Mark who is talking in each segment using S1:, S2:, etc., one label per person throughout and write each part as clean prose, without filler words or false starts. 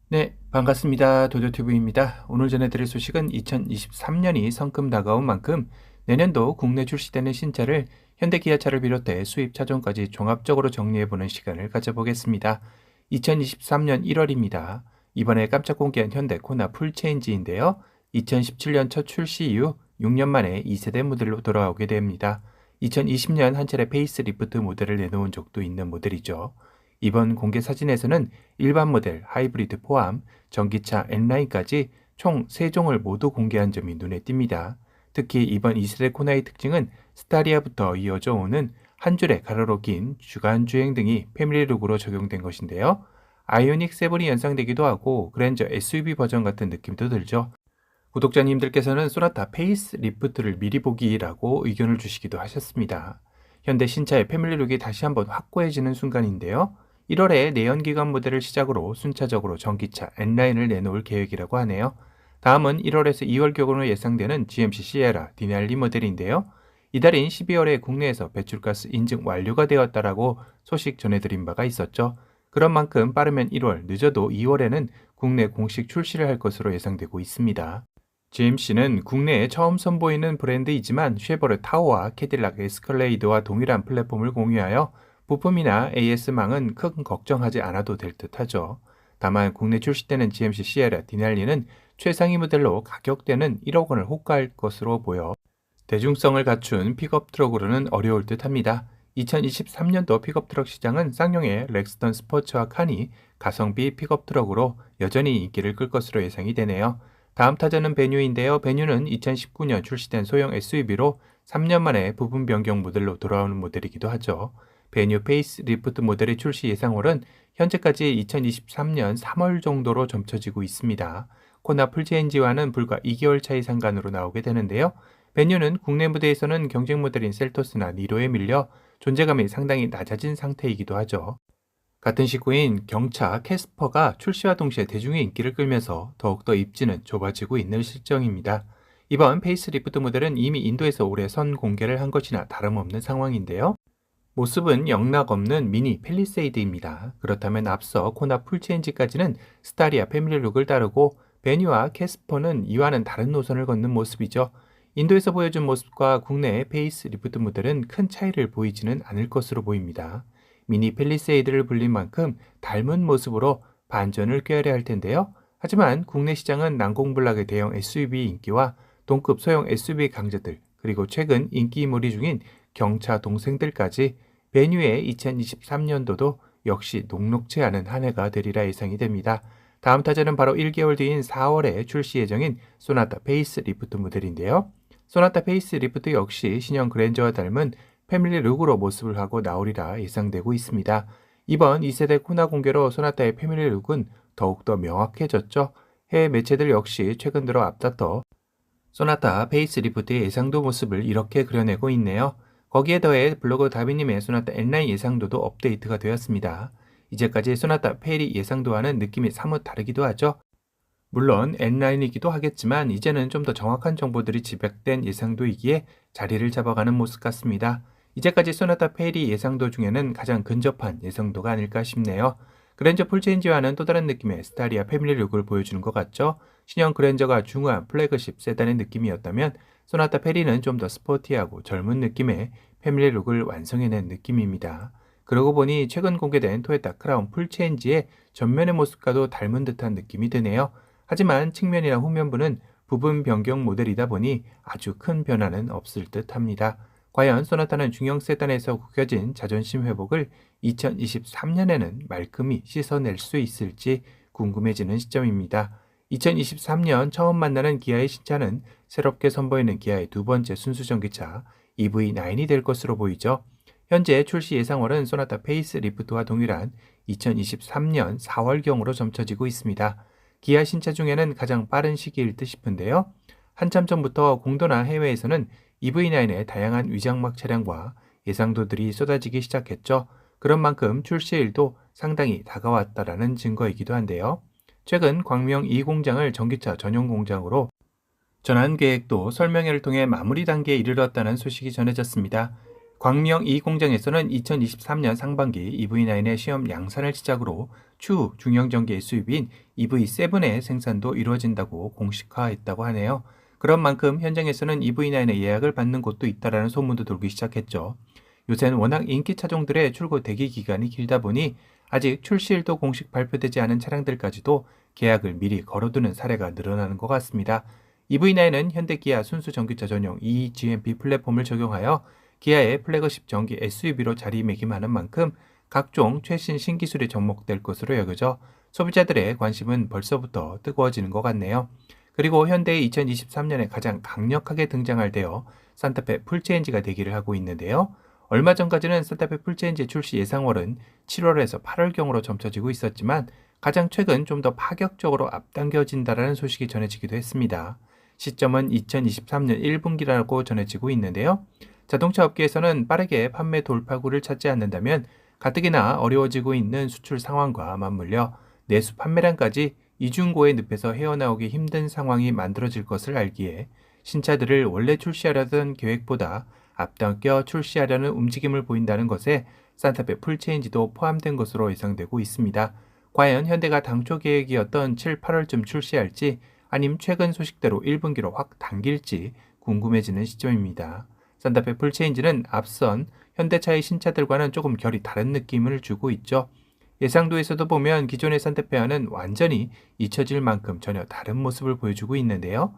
S1: 네, 반갑습니다. 도조튜브입니다. 오늘 전해드릴 소식은 2023년이 성큼 다가온 만큼 내년도 국내 출시되는 신차를 현대기아차를 비롯해 수입 차종까지 종합적으로 정리해보는 시간을 가져보겠습니다. 2023년 1월입니다. 이번에 깜짝 공개한 현대 코나 풀체인지인데요. 2017년 첫 출시 이후 6년 만에 2세대 모델로 돌아오게 됩니다. 2020년 한 차례 페이스리프트 모델을 내놓은 적도 있는 모델이죠. 이번 공개 사진에서는 일반 모델, 하이브리드 포함, 전기차 N라인까지 총 3종을 모두 공개한 점이 눈에 띕니다. 특히 이번 2세대 코나의 특징은 스타리아부터 이어져 오는 한 줄에 가로로 긴 주간 주행 등이 패밀리룩으로 적용된 것인데요. 아이오닉 7이 연상되기도 하고 그랜저 SUV 버전 같은 느낌도 들죠. 구독자님들께서는 소나타 페이스 리프트를 미리 보기라고 의견을 주시기도 하셨습니다. 현대 신차의 패밀리룩이 다시 한번 확고해지는 순간인데요. 1월에 내연기관 모델을 시작으로 순차적으로 전기차 N라인을 내놓을 계획이라고 하네요. 다음은 1월에서 2월경으로 예상되는 GMC 시에라 디날리 모델인데요. 이달인 12월에 국내에서 배출가스 인증 완료가 되었다라고 소식 전해드린 바가 있었죠. 그런 만큼 빠르면 1월, 늦어도 2월에는 국내 공식 출시를 할 것으로 예상되고 있습니다. GMC는 국내에 처음 선보이는 브랜드이지만 쉐보레 타오와 캐딜락 에스컬레이드와 동일한 플랫폼을 공유하여 부품이나 AS망은 큰 걱정하지 않아도 될 듯하죠. 다만 국내 출시되는 GMC 시에라 디날리는 최상위 모델로 가격대는 1억 원을 호가할 것으로 보여 대중성을 갖춘 픽업 트럭으로는 어려울 듯합니다. 2023년도 픽업 트럭 시장은 쌍용의 렉스턴 스포츠와 칸이 가성비 픽업 트럭으로 여전히 인기를 끌 것으로 예상이 되네요. 다음 타자는 베뉴인데요. 베뉴는 2019년 출시된 소형 SUV로 3년 만에 부분 변경 모델로 돌아오는 모델이기도 하죠. 베뉴 페이스 리프트 모델의 출시 예상월은 현재까지 2023년 3월 정도로 점쳐지고 있습니다. 코나 풀체인지와는 불과 2개월 차이 상간으로 나오게 되는데요. 베뉴는 국내 무대에서는 경쟁 모델인 셀토스나 니로에 밀려 존재감이 상당히 낮아진 상태이기도 하죠. 같은 시구인 경차 캐스퍼가 출시와 동시에 대중의 인기를 끌면서 더욱더 입지는 좁아지고 있는 실정입니다. 이번 페이스리프트 모델은 이미 인도에서 올해 선 공개를 한 것이나 다름없는 상황인데요. 모습은 영락없는 미니 팰리세이드입니다. 그렇다면 앞서 코나 풀체인지까지는 스타리아 패밀리룩을 따르고 베니와 캐스퍼는 이와는 다른 노선을 걷는 모습이죠. 인도에서 보여준 모습과 국내의 페이스 리프트 모델은 큰 차이를 보이지는 않을 것으로 보입니다. 미니 팰리세이드를 불린 만큼 닮은 모습으로 반전을 꾀하려 할 텐데요. 하지만 국내 시장은 난공불락의 대형 SUV 인기와 동급 소형 SUV 강자들, 그리고 최근 인기몰이 중인 경차 동생들까지 베뉴의 2023년도도 역시 녹록지 않은 한 해가 되리라 예상이 됩니다. 다음 타자는 바로 1개월 뒤인 4월에 출시 예정인 소나타 페이스 리프트 모델인데요. 소나타 페이스 리프트 역시 신형 그랜저와 닮은 패밀리 룩으로 모습을 하고 나오리라 예상되고 있습니다. 이번 2세대 코나 공개로 소나타의 패밀리 룩은 더욱더 명확해졌죠. 해외 매체들 역시 최근 들어 앞다퉈 소나타 페이스리프트의 예상도 모습을 이렇게 그려내고 있네요. 거기에 더해 블로그 다비님의 소나타 N라인 예상도도 업데이트가 되었습니다. 이제까지 소나타 페리 예상도와는 느낌이 사뭇 다르기도 하죠. 물론 N라인이기도 하겠지만 이제는 좀 더 정확한 정보들이 집약된 예상도이기에 자리를 잡아가는 모습 같습니다. 이제까지 소나타 페리 예상도 중에는 가장 근접한 예상도가 아닐까 싶네요. 그랜저 풀체인지와는 또 다른 느낌의 스타리아 패밀리룩을 보여주는 것 같죠. 신형 그랜저가 중후한 플래그십 세단의 느낌이었다면 소나타 페리는 좀 더 스포티하고 젊은 느낌의 패밀리룩을 완성해낸 느낌입니다. 그러고 보니 최근 공개된 토요타 크라운 풀체인지의 전면의 모습과도 닮은 듯한 느낌이 드네요. 하지만 측면이나 후면부는 부분 변경 모델이다 보니 아주 큰 변화는 없을 듯 합니다. 과연 소나타는 중형 세단에서 구겨진 자존심 회복을 2023년에는 말끔히 씻어낼 수 있을지 궁금해지는 시점입니다. 2023년 처음 만나는 기아의 신차는 새롭게 선보이는 기아의 두 번째 순수 전기차 EV9이 될 것으로 보이죠. 현재 출시 예상월은 소나타 페이스 리프트와 동일한 2023년 4월경으로 점쳐지고 있습니다. 기아 신차 중에는 가장 빠른 시기일 듯 싶은데요. 한참 전부터 공도나 해외에서는 EV9의 다양한 위장막 차량과 예상도들이 쏟아지기 시작했죠. 그런 만큼 출시일도 상당히 다가왔다라는 증거이기도 한데요. 최근 광명 2공장을 전기차 전용 공장으로 전환 계획도 설명회를 통해 마무리 단계에 이르렀다는 소식이 전해졌습니다. 광명 이 공장에서는 2023년 상반기 EV9의 시험 양산을 시작으로 추후 중형전기의 수입인 EV7의 생산도 이루어진다고 공식화했다고 하네요. 그런 만큼 현장에서는 EV9의 예약을 받는 곳도 있다라는 소문도 돌기 시작했죠. 요새는 워낙 인기 차종들의 출고 대기 기간이 길다 보니 아직 출시일도 공식 발표되지 않은 차량들까지도 계약을 미리 걸어두는 사례가 늘어나는 것 같습니다. EV9은 현대 기아 순수 전기차 전용 eGMP 플랫폼을 적용하여 기아의 플래그십 전기 SUV로 자리매김하는 만큼 각종 최신 신기술이 접목될 것으로 여겨져 소비자들의 관심은 벌써부터 뜨거워지는 것 같네요. 그리고 현대의 2023년에 가장 강력하게 등장할 때여 산타페 풀체인지가 대기를 하고 있는데요. 얼마 전까지는 산타페 풀체인지 출시 예상월은 7월에서 8월경으로 점쳐지고 있었지만 가장 최근 좀 더 파격적으로 앞당겨진다라는 소식이 전해지기도 했습니다. 시점은 2023년 1분기라고 전해지고 있는데요. 자동차 업계에서는 빠르게 판매 돌파구를 찾지 않는다면 가뜩이나 어려워지고 있는 수출 상황과 맞물려 내수 판매량까지 이중고의 늪에서 헤어나오기 힘든 상황이 만들어질 것을 알기에 신차들을 원래 출시하려던 계획보다 앞당겨 출시하려는 움직임을 보인다는 것에 산타페 풀체인지도 포함된 것으로 예상되고 있습니다. 과연 현대가 당초 계획이었던 7, 8월쯤 출시할지 아님 최근 소식대로 1분기로 확 당길지 궁금해지는 시점입니다. 산타페 풀체인지는 앞선 현대차의 신차들과는 조금 결이 다른 느낌을 주고 있죠. 예상도에서도 보면 기존의 산타페와는 완전히 잊혀질 만큼 전혀 다른 모습을 보여주고 있는데요.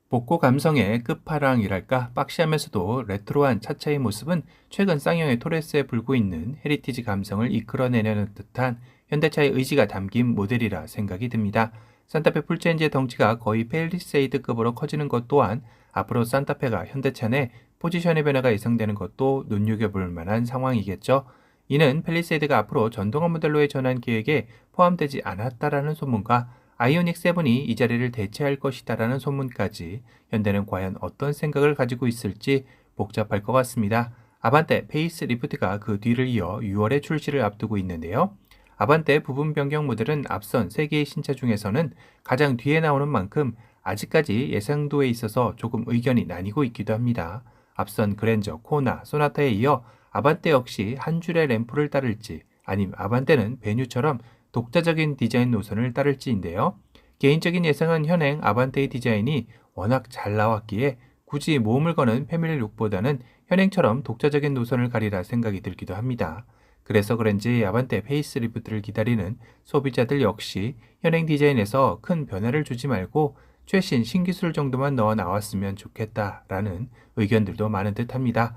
S1: 복고 감성의 끝판왕이랄까 박시하면서도 레트로한 차차의 모습은 최근 쌍용의 토레스에 불고 있는 헤리티지 감성을 이끌어내려는 듯한 현대차의 의지가 담긴 모델이라 생각이 듭니다. 산타페 풀체인지의 덩치가 거의 펠리세이드급으로 커지는 것 또한 앞으로 산타페가 현대차 내 포지션의 변화가 예상되는 것도 눈여겨볼 만한 상황이겠죠. 이는 펠리세이드가 앞으로 전동화 모델로의 전환 계획에 포함되지 않았다라는 소문과 아이오닉 7이 이 자리를 대체할 것이다라는 소문까지 현대는 과연 어떤 생각을 가지고 있을지 복잡할 것 같습니다. 아반떼 페이스 리프트가 그 뒤를 이어 6월에 출시를 앞두고 있는데요. 아반떼 부분 변경 모델은 앞선 3개의 신차 중에서는 가장 뒤에 나오는 만큼 아직까지 예상도에 있어서 조금 의견이 나뉘고 있기도 합니다. 앞선 그랜저, 코나, 소나타에 이어 아반떼 역시 한 줄의 램프를 따를지 아님 아반떼는 베뉴처럼 독자적인 디자인 노선을 따를지인데요. 개인적인 예상은 현행 아반떼의 디자인이 워낙 잘 나왔기에 굳이 모험을 거는 패밀리룩보다는 현행처럼 독자적인 노선을 가리라 생각이 들기도 합니다. 그래서 그런지 아반떼 페이스리프트를 기다리는 소비자들 역시 현행 디자인에서 큰 변화를 주지 말고 최신 신기술 정도만 넣어 나왔으면 좋겠다라는 의견들도 많은 듯합니다.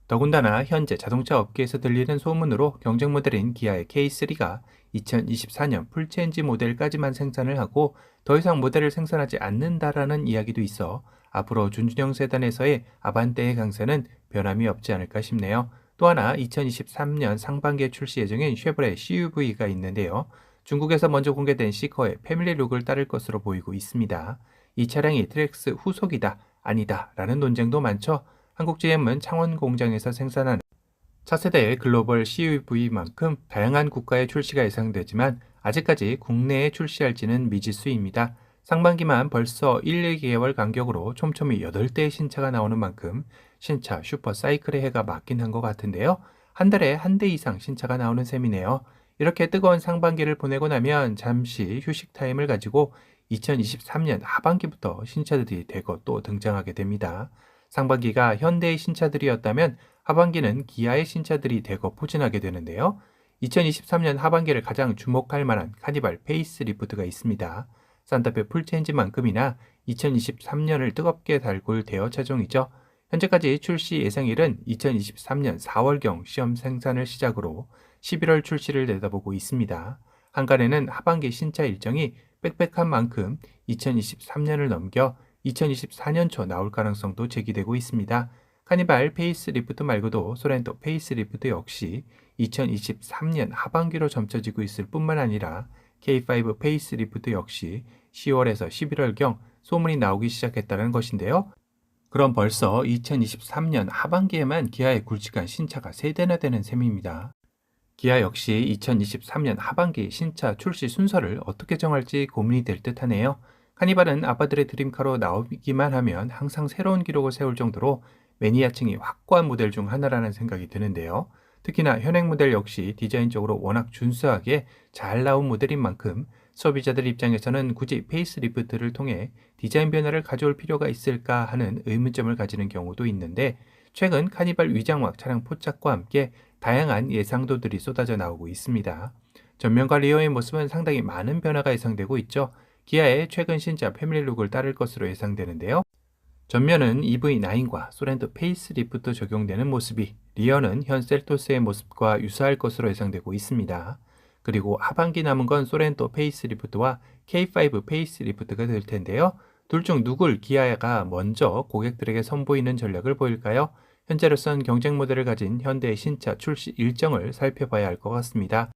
S1: 더군다나 현재 자동차 업계에서 들리는 소문으로 경쟁 모델인 기아의 K3가 2024년 풀체인지 모델까지만 생산을 하고 더 이상 모델을 생산하지 않는다라는 이야기도 있어 앞으로 준준형 세단에서의 아반떼의 강세는 변함이 없지 않을까 싶네요. 또 하나 2023년 상반기에 출시 예정인 쉐보레 CUV가 있는데요. 중국에서 먼저 공개된 시커의 패밀리룩을 따를 것으로 보이고 있습니다. 이 차량이 트랙스 후속이다, 아니다 라는 논쟁도 많죠. 한국 GM은 창원 공장에서 생산하는 차세대의 글로벌 CUV만큼 다양한 국가의 출시가 예상되지만 아직까지 국내에 출시할지는 미지수입니다. 상반기만 벌써 1, 2개월 간격으로 촘촘히 8대의 신차가 나오는 만큼 신차 슈퍼 사이클의 해가 맞긴 한 것 같은데요. 한 달에 한 대 이상 신차가 나오는 셈이네요. 이렇게 뜨거운 상반기를 보내고 나면 잠시 휴식 타임을 가지고 2023년 하반기부터 신차들이 대거 또 등장하게 됩니다. 상반기가 현대의 신차들이었다면 하반기는 기아의 신차들이 대거 포진하게 되는데요. 2023년 하반기를 가장 주목할 만한 카니발 페이스리프트가 있습니다. 산타페 풀체인지만큼이나 2023년을 뜨겁게 달굴 대여 차종이죠. 현재까지 출시 예상일은 2023년 4월경 시험 생산을 시작으로 11월 출시를 내다보고 있습니다. 한간에는 하반기 신차 일정이 빽빽한 만큼 2023년을 넘겨 2024년 초 나올 가능성도 제기되고 있습니다. 카니발 페이스리프트 말고도 소렌토 페이스리프트 역시 2023년 하반기로 점쳐지고 있을 뿐만 아니라 K5 페이스리프트 역시 10월에서 11월경 소문이 나오기 시작했다는 것인데요. 그럼 벌써 2023년 하반기에만 기아의 굵직한 신차가 3대나 되는 셈입니다. 기아 역시 2023년 하반기 신차 출시 순서를 어떻게 정할지 고민이 될 듯하네요. 카니발은 아빠들의 드림카로 나오기만 하면 항상 새로운 기록을 세울 정도로 매니아층이 확고한 모델 중 하나라는 생각이 드는데요. 특히나 현행 모델 역시 디자인적으로 워낙 준수하게 잘 나온 모델인 만큼 소비자들 입장에서는 굳이 페이스리프트를 통해 디자인 변화를 가져올 필요가 있을까 하는 의문점을 가지는 경우도 있는데, 최근 카니발 위장막 차량 포착과 함께 다양한 예상도들이 쏟아져 나오고 있습니다. 전면과 리어의 모습은 상당히 많은 변화가 예상되고 있죠. 기아의 최근 신차 패밀리룩을 따를 것으로 예상되는데요. 전면은 EV9과 소렌토 페이스리프트 적용되는 모습이, 리어는 현 셀토스의 모습과 유사할 것으로 예상되고 있습니다. 그리고 하반기 남은 건 소렌토 페이스리프트와 K5 페이스리프트가 될 텐데요. 둘 중 누굴 기아가 먼저 고객들에게 선보이는 전략을 보일까요? 현재로선 경쟁 모델을 가진 현대의 신차 출시 일정을 살펴봐야 할 것 같습니다.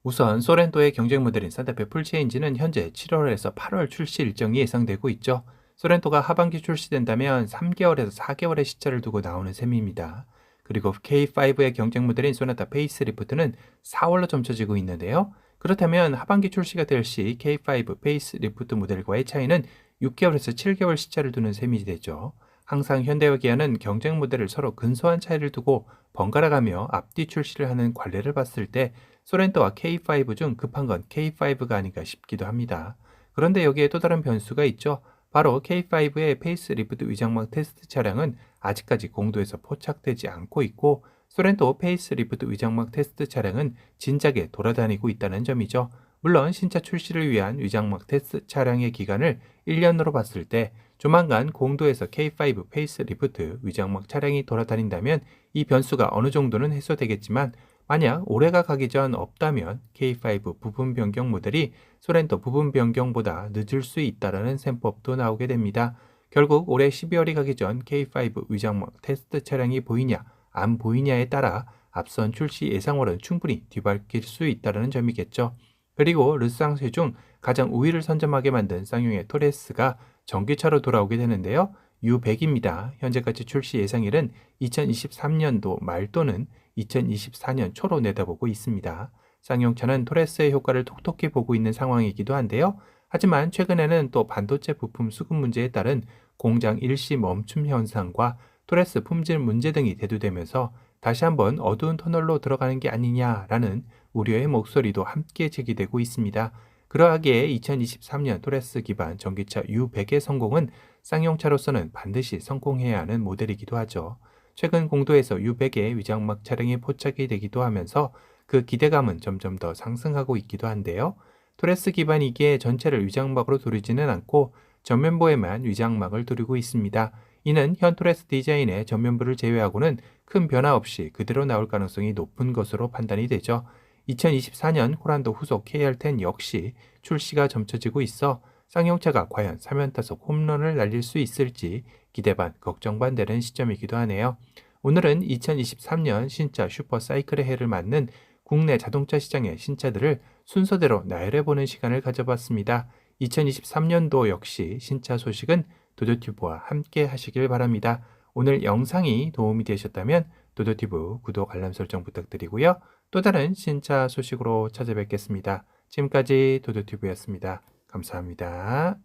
S1: 우선 소렌토의 경쟁 모델인 산타페 풀체인지는 현재 7월에서 8월 출시 일정이 예상되고 있죠. 소렌토가 하반기 출시된다면 3개월에서 4개월의 시차를 두고 나오는 셈입니다. 그리고 K5의 경쟁 모델인 소나타 페이스리프트는 4월로 점쳐지고 있는데요. 그렇다면 하반기 출시가 될 시 K5 페이스리프트 모델과의 차이는 6개월에서 7개월 시차를 두는 셈이 되죠. 항상 현대와 기아는 경쟁 모델을 서로 근소한 차이를 두고 번갈아가며 앞뒤 출시를 하는 관례를 봤을 때 소렌토와 K5 중 급한 건 K5가 아닌가 싶기도 합니다. 그런데 여기에 또 다른 변수가 있죠. 바로 K5의 페이스리프트 위장막 테스트 차량은 아직까지 공도에서 포착되지 않고 있고, 소렌토 페이스리프트 위장막 테스트 차량은 진작에 돌아다니고 있다는 점이죠. 물론 신차 출시를 위한 위장막 테스트 차량의 기간을 1년으로 봤을 때 조만간 공도에서 K5 페이스리프트 위장막 차량이 돌아다닌다면 이 변수가 어느 정도는 해소되겠지만, 만약 올해가 가기 전 없다면 K5 부분 변경 모델이 소렌토 부분 변경보다 늦을 수 있다는 셈법도 나오게 됩니다. 결국 올해 12월이 가기 전 K5 위장막 테스트 차량이 보이냐 안 보이냐에 따라 앞선 출시 예상월은 충분히 뒤바뀔 수 있다는 점이겠죠. 그리고 르쌍세 중 가장 우위를 선점하게 만든 쌍용의 토레스가 전기차로 돌아오게 되는데요. U100입니다. 현재까지 출시 예상일은 2023년도 말 또는 2024년 초로 내다보고 있습니다. 쌍용차는 토레스의 효과를 톡톡히 보고 있는 상황이기도 한데요. 하지만 최근에는 또 반도체 부품 수급 문제에 따른 공장 일시 멈춤 현상과 토레스 품질 문제 등이 대두되면서 다시 한번 어두운 터널로 들어가는 게 아니냐라는 우려의 목소리도 함께 제기되고 있습니다. 그러하기에 2023년 토레스 기반 전기차 U100의 성공은 쌍용차로서는 반드시 성공해야 하는 모델이기도 하죠. 최근 공도에서 U100의 위장막 차량이 포착이 되기도 하면서 그 기대감은 점점 더 상승하고 있기도 한데요. 토레스 기반이기에 전체를 위장막으로 두르지는 않고 전면부에만 위장막을 두르고 있습니다. 이는 현 토레스 디자인의 전면부를 제외하고는 큰 변화 없이 그대로 나올 가능성이 높은 것으로 판단이 되죠. 2024년 호란도 후속 KR10 역시 출시가 점쳐지고 있어 쌍용차가 과연 3연타석 홈런을 날릴 수 있을지 기대 반 걱정 반 되는 시점이기도 하네요. 오늘은 2023년 신차 슈퍼 사이클의 해를 맞는 국내 자동차 시장의 신차들을 순서대로 나열해보는 시간을 가져봤습니다. 2023년도 역시 신차 소식은 도도튜브와 함께 하시길 바랍니다. 오늘 영상이 도움이 되셨다면 도도튜브 구독 알람 설정 부탁드리고요. 또 다른 신차 소식으로 찾아뵙겠습니다. 지금까지 도도튜브였습니다. 감사합니다.